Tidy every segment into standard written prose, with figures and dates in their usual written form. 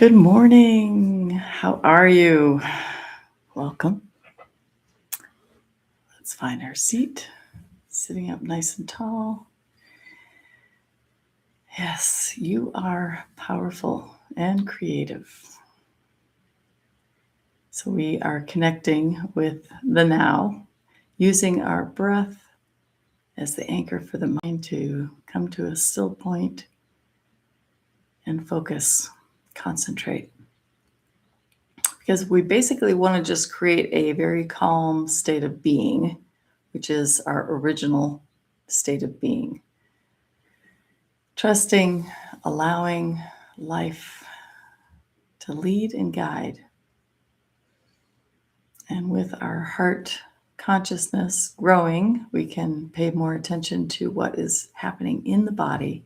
Good morning. How are you? Welcome. Let's find our seat. Sitting up nice and tall. Yes, you are powerful and creative. So we are connecting with the now, using our breath as the anchor for the mind to come to a still point and focus, concentrate. Because we basically want to just create a very calm state of being, which is our original state of being. Trusting, allowing life to lead and guide. And with our heart consciousness growing, we can pay more attention to what is happening in the body,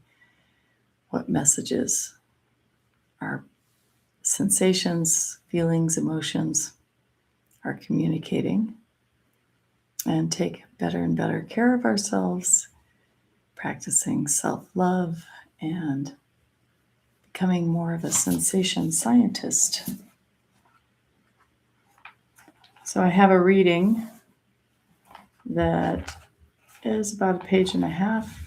what messages, our sensations, feelings, emotions are communicating, and take better and better care of ourselves, practicing self-love and becoming more of a sensation scientist. So I have a reading that is about a page and a half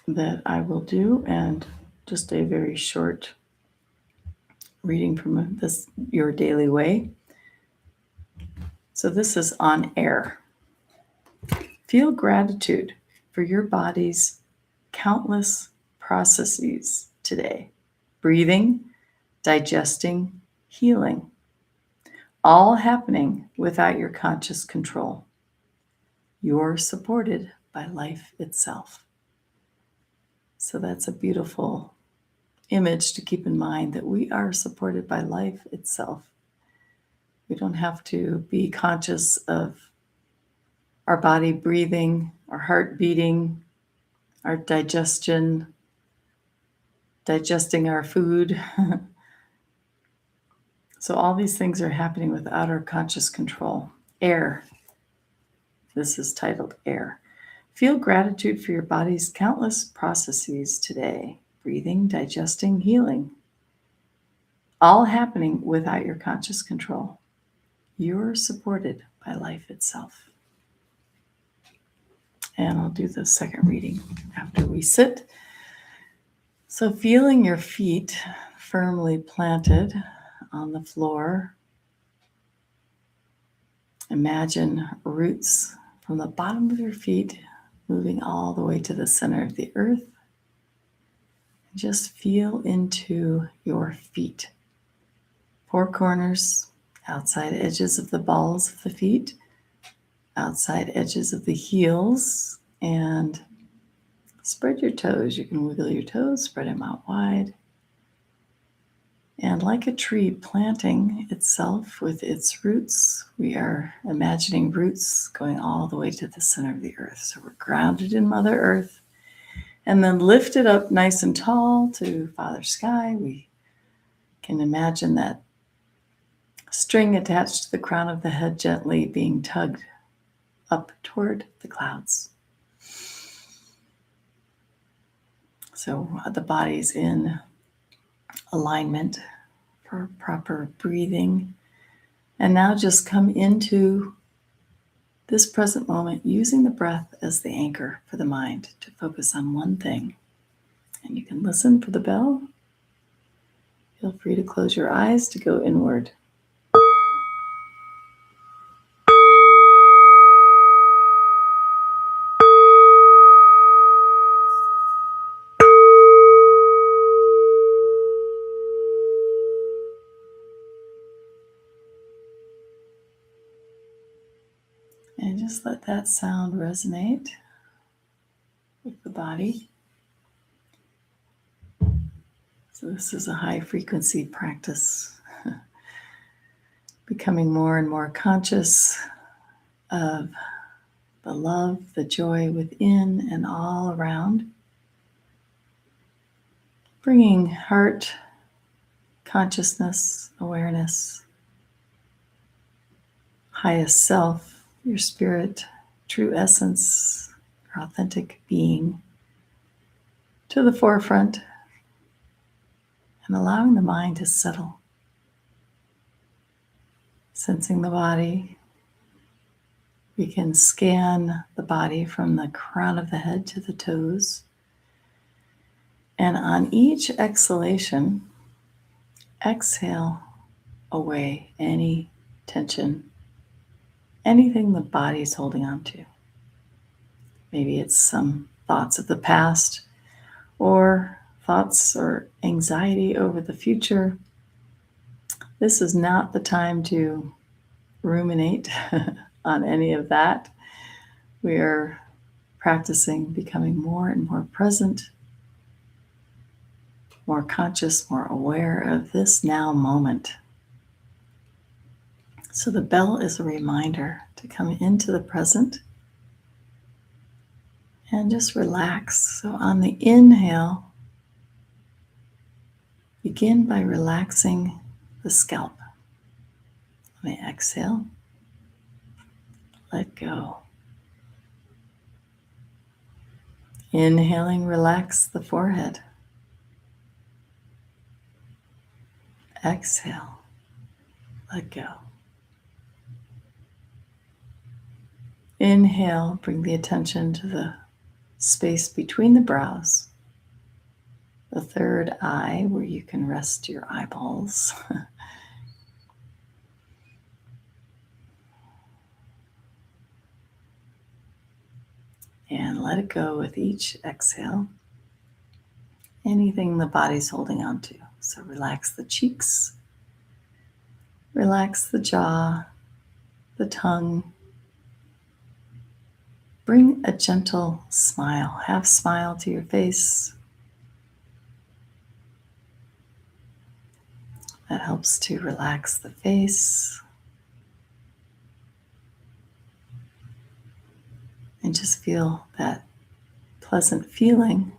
that I will do, and just a very short reading from this Your Daily Way. So this is on air. Feel gratitude for your body's countless processes today. Breathing, digesting, healing. All happening without your conscious control. You're supported by life itself. So that's a beautiful image to keep in mind, that we are supported by life itself. We don't have to be conscious of our body breathing, our heart beating, our digesting our food. So all these things are happening without our conscious control. Air. This is titled Air. Feel gratitude for your body's countless processes today. Breathing, digesting, healing. All happening without your conscious control. You're supported by life itself. And I'll do the second reading after we sit. So feeling your feet firmly planted on the floor. Imagine roots from the bottom of your feet moving all the way to the center of the earth. Just feel into your feet. Four corners, outside edges of the balls of the feet, outside edges of the heels, and spread your toes. You can wiggle your toes, spread them out wide. And like a tree planting itself with its roots, we are imagining roots going all the way to the center of the earth. So we're grounded in Mother Earth, and then lifted up nice and tall to Father Sky. We can imagine that string attached to the crown of the head gently being tugged up toward the clouds. So the body's in alignment for proper breathing. And now just come into this present moment, using the breath as the anchor for the mind to focus on one thing. And you can listen for the bell. Feel free to close your eyes to go inward. And just let that sound resonate with the body. So this is a high frequency practice, becoming more and more conscious of the love, the joy within and all around. Bringing heart, consciousness, awareness, highest self, your spirit, true essence, your authentic being, to the forefront and allowing the mind to settle. Sensing the body, we can scan the body from the crown of the head to the toes. And on each exhalation, exhale away any tension, anything the body's holding on to. Maybe it's some thoughts of the past or thoughts or anxiety over the future. This is not the time to ruminate on any of that. We are practicing becoming more and more present, more conscious, more aware of this now moment. So the bell is a reminder to come into the present and just relax. So on the inhale, begin by relaxing the scalp. On the exhale, let go. Inhaling, relax the forehead. Exhale, let go. Inhale, bring the attention to the space between the brows, the third eye where you can rest your eyeballs. And let it go with each exhale. Anything the body's holding on to. So relax the cheeks, relax the jaw, the tongue. Bring a gentle smile, half smile to your face. That helps to relax the face. And just feel that pleasant feeling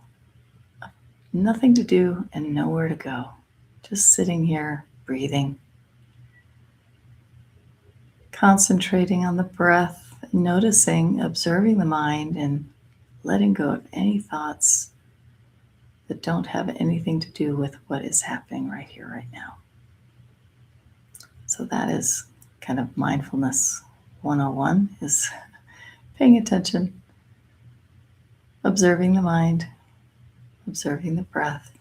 of nothing to do and nowhere to go. Just sitting here, breathing. Concentrating on the breath, noticing, observing the mind, and letting go of any thoughts that don't have anything to do with what is happening right here, right now. So that is kind of mindfulness 101, is paying attention, observing the mind, observing the breath,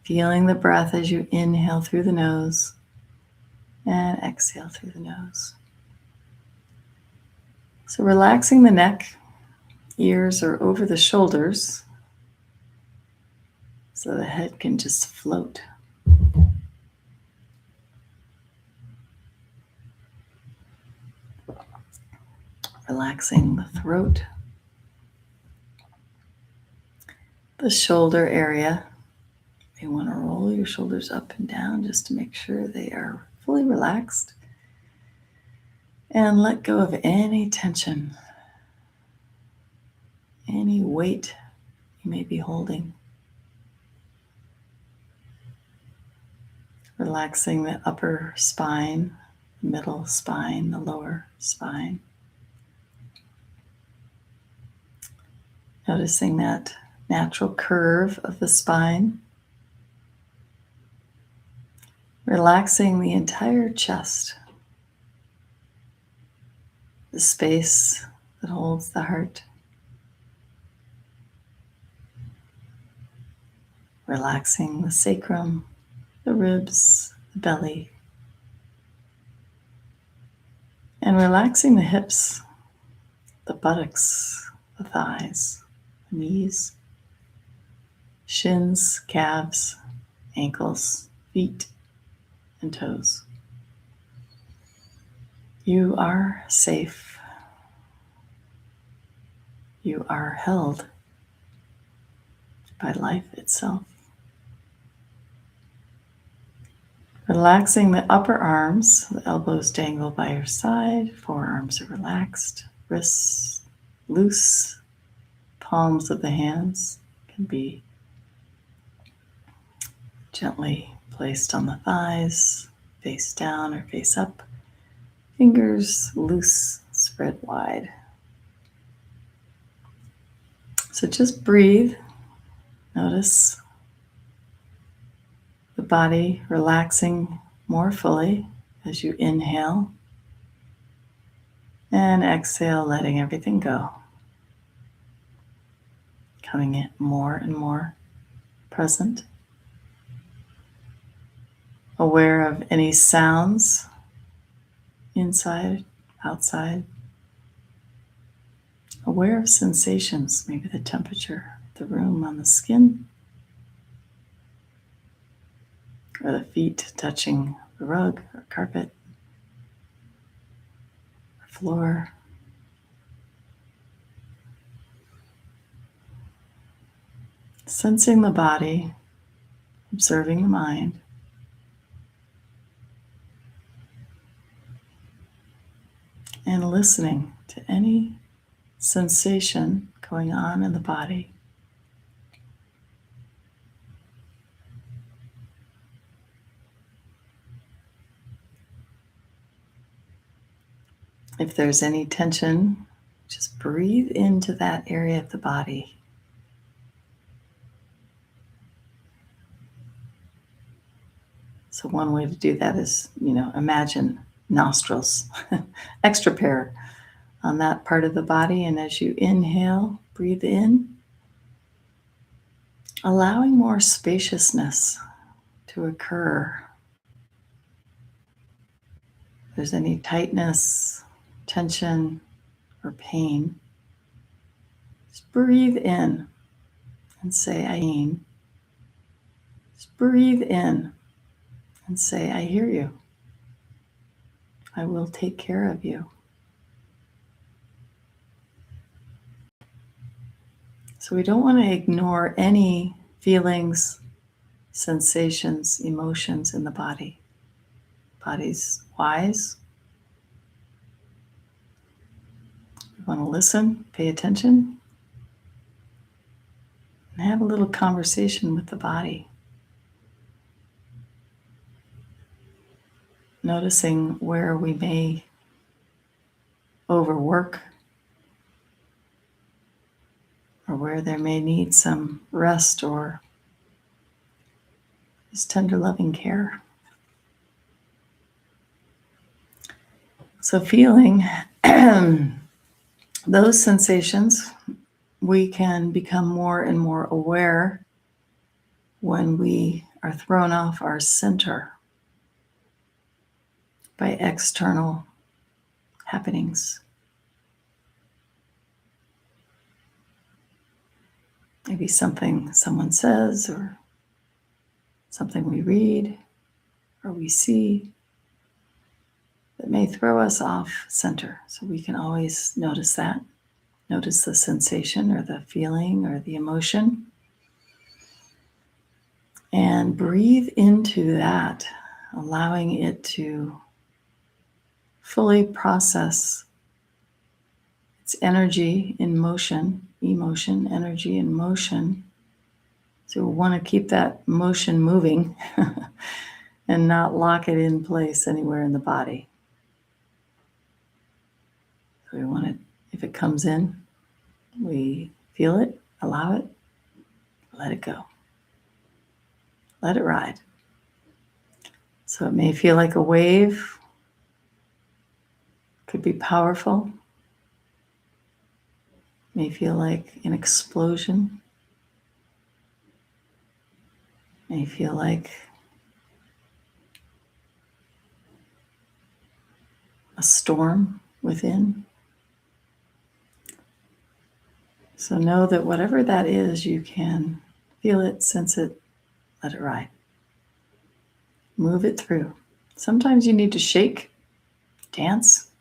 feeling the breath as you inhale through the nose and exhale through the nose. So relaxing the neck, ears are over the shoulders, so the head can just float. Relaxing the throat, the shoulder area. You want to roll your shoulders up and down just to make sure they are fully relaxed. And let go of any tension, any weight you may be holding. Relaxing the upper spine, the middle spine, the lower spine. Noticing that natural curve of the spine. Relaxing the entire chest, the space that holds the heart. Relaxing the sacrum, the ribs, the belly. And relaxing the hips, the buttocks, the thighs, the knees, shins, calves, ankles, feet, and toes. You are safe. You are held by life itself. Relaxing the upper arms, the elbows dangle by your side, forearms are relaxed, wrists loose, palms of the hands can be gently placed on the thighs, face down or face up, fingers loose, spread wide. So just breathe Notice the body relaxing more fully as you inhale and exhale, letting everything go. Coming in more and more present. Aware of any sounds inside, outside. Aware of sensations, maybe the temperature of the room on the skin, or the feet touching the rug or carpet or floor. Sensing the body, observing the mind. And listening to any sensation going on in the body. If there's any tension, just breathe into that area of the body. So one way to do that is, imagine nostrils, extra pair on that part of the body. And as you inhale, breathe in, allowing more spaciousness to occur. If there's any tightness, tension, or pain, just breathe in and say, I mean. Just breathe in and say, I hear you. I will take care of you. So we don't want to ignore any feelings, sensations, emotions in the body. Body's wise. We want to listen, pay attention, and have a little conversation with the body. Noticing where we may overwork or where there may need some rest or just tender loving care. So feeling those sensations, we can become more and more aware when we are thrown off our center by external happenings. Maybe something someone says, or something we read or we see that may throw us off center. So we can always notice that. Notice the sensation or the feeling or the emotion. And breathe into that, allowing it to fully process its energy in motion, emotion, energy in motion. So we want to keep that motion moving and not lock it in place anywhere in the body. So we want it, if it comes in, we feel it, allow it, let it go. Let it ride. So it may feel like a wave, could be powerful, may feel like an explosion, may feel like a storm within. So know that whatever that is, you can feel it, sense it, let it ride. Move it through. Sometimes you need to shake, dance,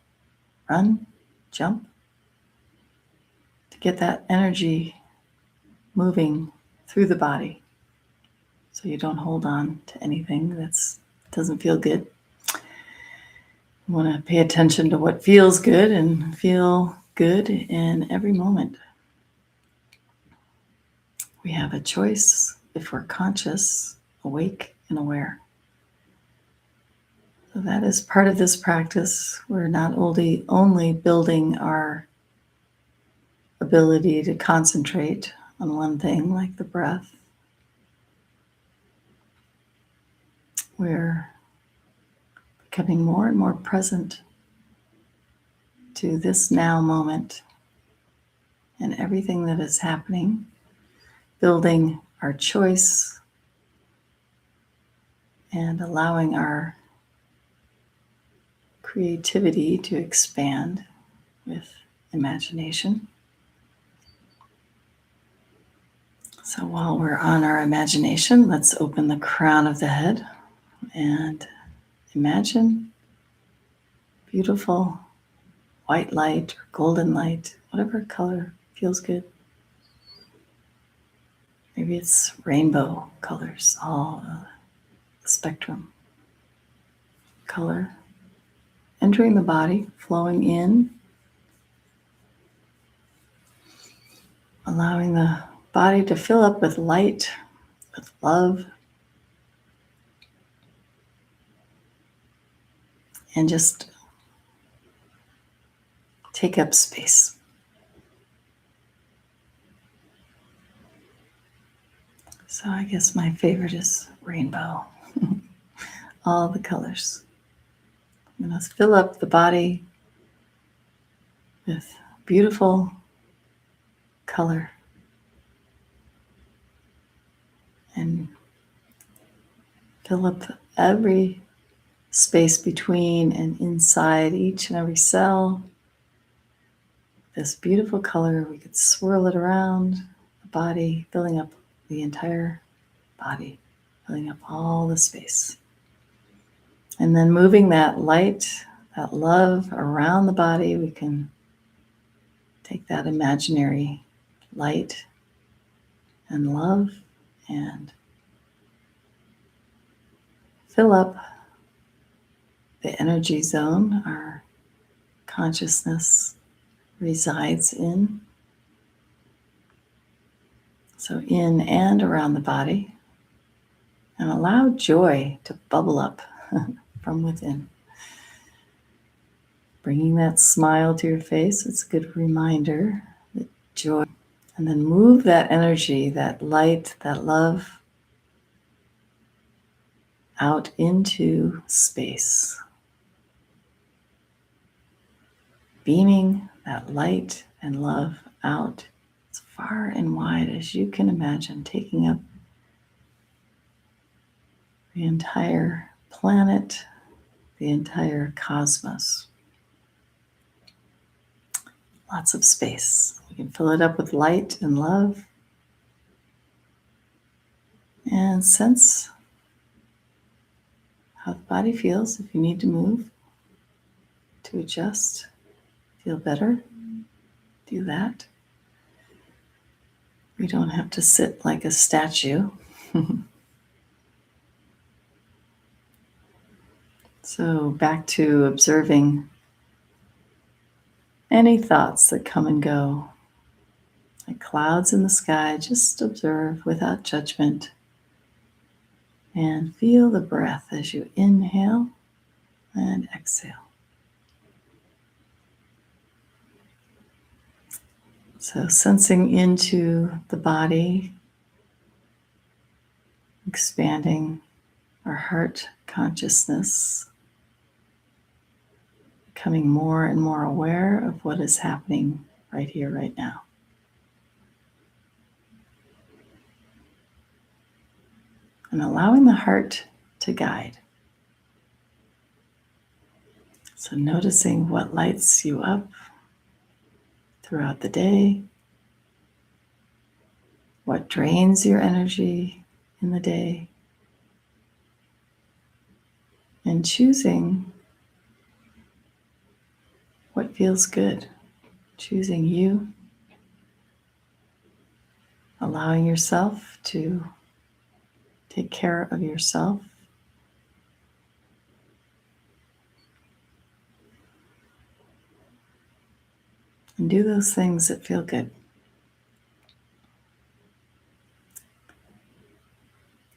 run, jump to get that energy moving through the body so you don't hold on to anything that doesn't feel good. You want to pay attention to what feels good and feel good in every moment. We have a choice if we're conscious, awake, and aware. So that is part of this practice. We're not only building our ability to concentrate on one thing like the breath we're becoming more and more present to this now moment and everything that is happening, building our choice and allowing our creativity to expand with imagination. So while we're on our imagination, let's open the crown of the head and imagine beautiful white light or golden light, whatever color feels good. Maybe it's rainbow colors, all the spectrum color, entering the body, flowing in, allowing the body to fill up with light, with love, and just take up space. So I guess my favorite is rainbow. All the colors. I'm going to fill up the body with beautiful color and fill up every space between and inside each and every cell. This beautiful color, we could swirl it around the body, filling up the entire body, filling up all the space. And then moving that light, that love around the body, we can take that imaginary light and love and fill up the energy zone our consciousness resides in. So in and around the body. And allow joy to bubble up from within. Bringing that smile to your face, it's a good reminder that joy. And then move that energy, that light, that love out into space. Beaming that light and love out as far and wide as you can imagine, taking up the entire planet, the entire cosmos. Lots of space. You can fill it up with light and love. And sense how the body feels. If you need to move, to adjust, feel better, do that. We don't have to sit like a statue. So back to observing any thoughts that come and go. Like clouds in the sky, just observe without judgment. And feel the breath as you inhale and exhale. So sensing into the body, expanding our heart consciousness, becoming more and more aware of what is happening right here, right now. And allowing the heart to guide. So noticing what lights you up throughout the day, what drains your energy in the day, and choosing what feels good, choosing you, allowing yourself to take care of yourself. And do those things that feel good.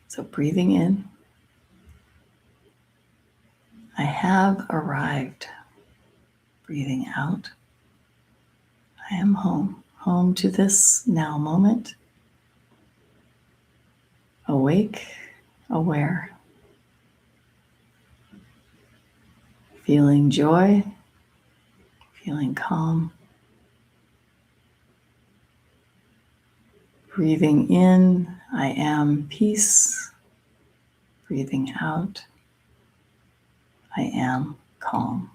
So breathing in, I have arrived. Breathing out, I am home, home to this now moment. Awake, aware. feeling joy, feeling calm. Breathing in, I am peace. Breathing out, I am calm.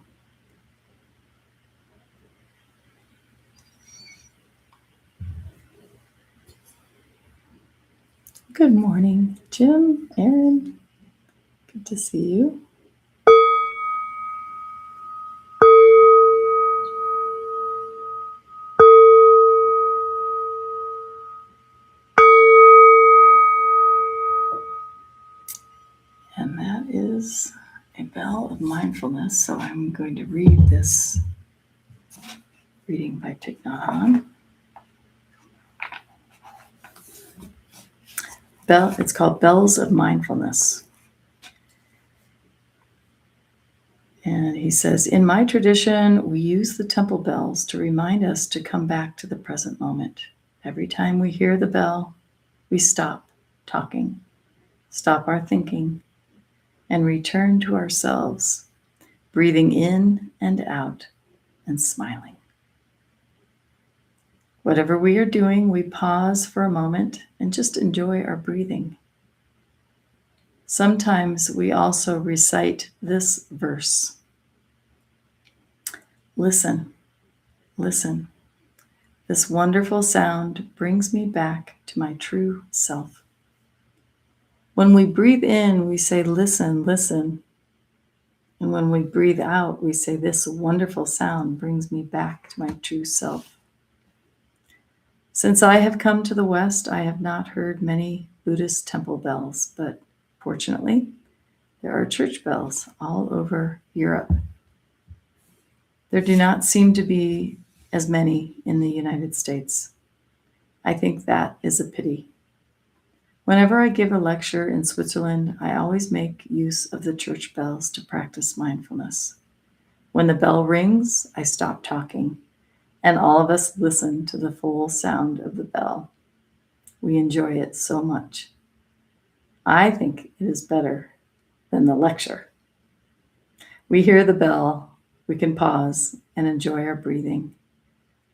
Good morning, Jim, Aaron. Good to see you. And that is a bell of mindfulness. So I'm going to read this reading by Thich Nhat Hanh. It's called Bells of Mindfulness. And he says, in my tradition, we use the temple bells to remind us to come back to the present moment. Every time we hear the bell, we stop talking, stop our thinking, and return to ourselves, breathing in and out and smiling. Whatever we are doing, we pause for a moment and just enjoy our breathing. Sometimes we also recite this verse. Listen, listen. This wonderful sound brings me back to my true self. When we breathe in, we say, listen, listen. And when we breathe out, we say, this wonderful sound brings me back to my true self. Since I have come to the West, I have not heard many Buddhist temple bells, but fortunately, there are church bells all over Europe. There do not seem to be as many in the United States. I think that is a pity. Whenever I give a lecture in Switzerland, I always make use of the church bells to practice mindfulness. When the bell rings, I stop talking, and all of us listen to the full sound of the bell. We enjoy it so much. I think it is better than the lecture. We hear the bell, we can pause and enjoy our breathing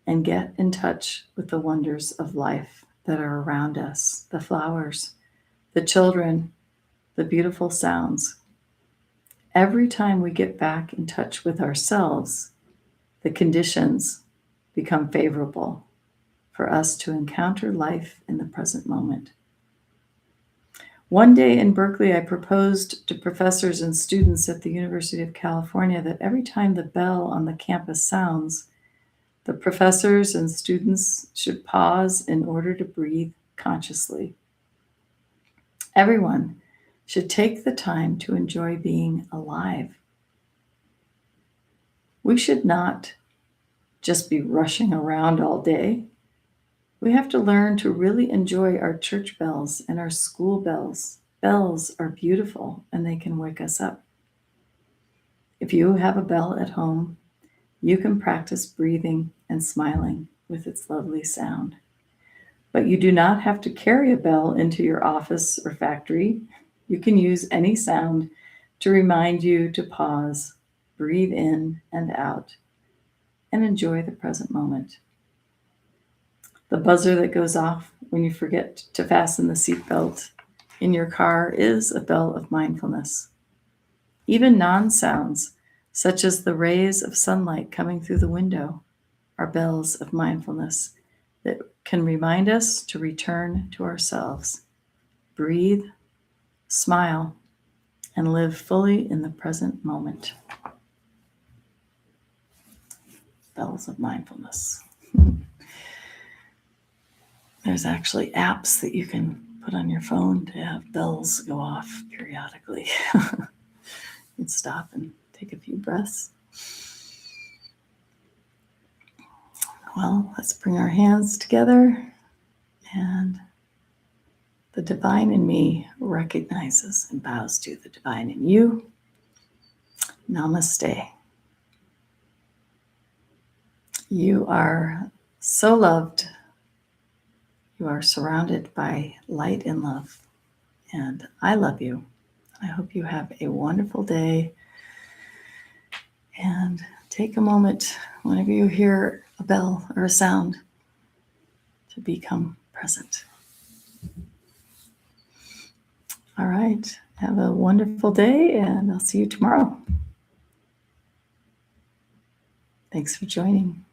and get in touch with the wonders of life that are around us, the flowers, the children, the beautiful sounds. Every time we get back in touch with ourselves, the conditions become favorable for us to encounter life in the present moment. One day in Berkeley, I proposed to professors and students at the University of California that every time the bell on the campus sounds, the professors and students should pause in order to breathe consciously. Everyone should take the time to enjoy being alive. We should not just be rushing around all day. We have to learn to really enjoy our church bells and our school bells. Bells are beautiful and they can wake us up. If you have a bell at home, you can practice breathing and smiling with its lovely sound. But you do not have to carry a bell into your office or factory. You can use any sound to remind you to pause, breathe in and out, and enjoy the present moment. The buzzer that goes off when you forget to fasten the seatbelt in your car is a bell of mindfulness. Even non-sounds, such as the rays of sunlight coming through the window, are bells of mindfulness that can remind us to return to ourselves, breathe, smile, and live fully in the present moment. Bells of mindfulness. There's actually apps that you can put on your phone to have bells go off periodically. You can stop and take a few breaths. Well, let's bring our hands together, and the divine in me recognizes and bows to the divine in you. Namaste. You are so loved. You are surrounded by light and love, and I love you. I hope you have a wonderful day, And take a moment whenever you hear a bell or a sound to become present. All right. Have a wonderful day, and I'll see you tomorrow. Thanks for joining.